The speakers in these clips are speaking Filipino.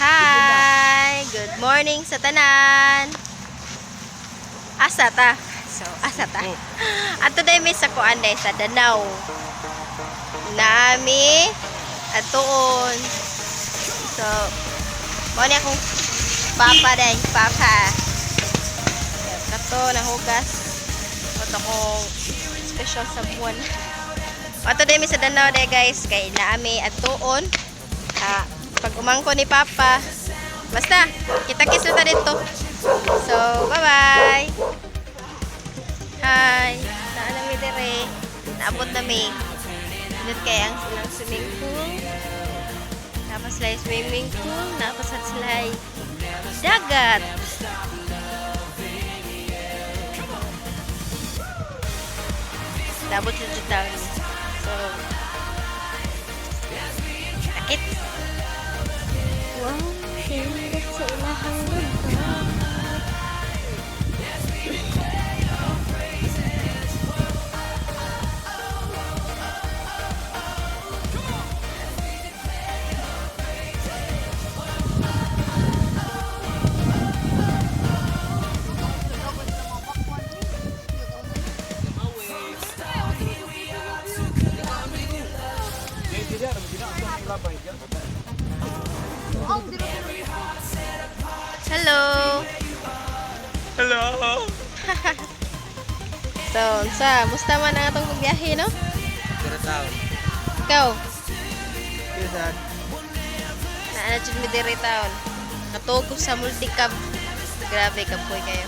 Hi! Good morning sa tanan! Asa ta? At today may sa kuan day sa Danau. Nami at tuon. So, mo ni akong papa day, papa. Kato na hugas. Ito kong special sa buwan. At today may sa Danau day guys, kay naami at tuon. Pag umangko ni papa, basta kita-kits na dito. So, bye-bye. Hi. Naanami dire. Naabot nami. Dito kaya ang silang swimming pool. Tapos sila swimming pool. Tapos at sila dagat. Naabot sa taon. So, sakit. Wow, singgit sa ilahang lugar. Hello. Hello. So, musta man ang atong biyahe, no? Pero tao. Ikaw, Kisan. naana dyan mi diri taon. Katugos sa multicab. Grabe, kapoy kayo.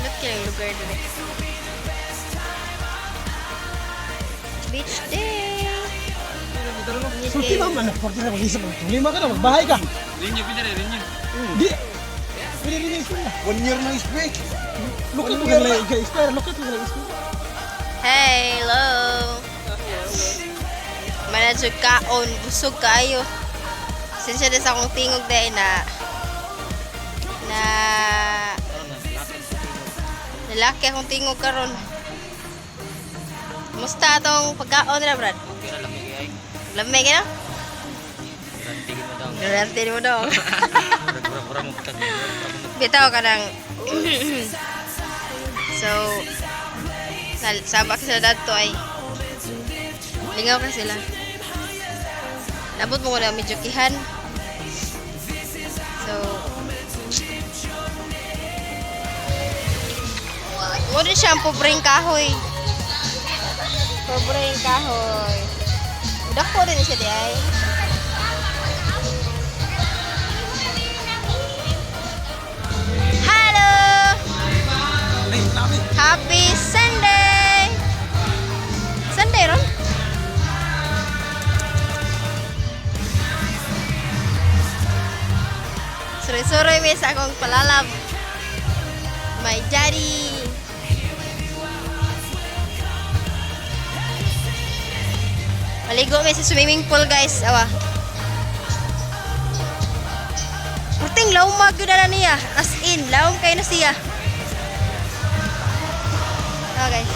Look yung lugar dito. Beach day. Sulti naman na, pag mag-isip mo. Lima ka na, magbahay ka. Rinyo, pinare, rinyo. Di. Pwede rin yung school na. 1 year na ispe. Look at mo lang expire. Look at mo lang expire. Hello. Manadjog kaon, busog kaayo. Sinsya din sa akong tingog dahil na lalaki akong tingog karon. Musta atong pagkaon na, Brad? Okay na lamig ay. Lamig na? Rantigin mo daw. Garantin mo daw. Pura mo patag. Bitaw ka ng so sabak sila dato ay lingaw ka sila. Nabot mo ko na medyo kihan. So mo din siya ang pobreng kahoy. Pobreng kahoy. Dako din siya di ay. Hello! Happy Sunday! Sunday ron? Suri-suri may sa akong palalab. My daddy. Maligo may sa swimming pool guys. Awa. Puting laumag yun na niya. As in, laum kayo na siya. Okay.